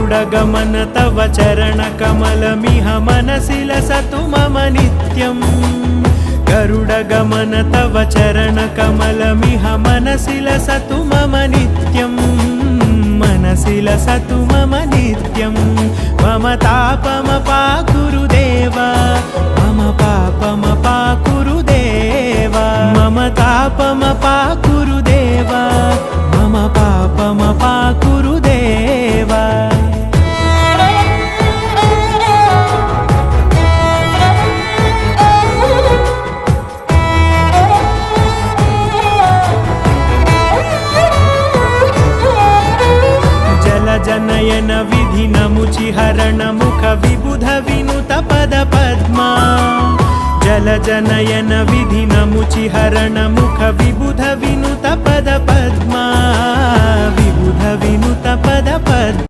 गरुडगमन तव चरणकमलमिह मनसि लसतु मम नित्यम् गरुडगमन तव चरणकमलमिह मनसि लसतु मम नित्यम् मनसि लसतु मम नित्यम् मम तापमपाकुरु देव मम पापमपाकुरु देव मम तापमपाकुरु देव मम पापमपाकुरु देव जनयन विधिनमुचिहरण मुख विबुध विनुत पद पद्मा जल जनयन विधिनमुचिहरण मुख विबुध विनुत पद पद्मा विबुध विनुत पद पद्मा।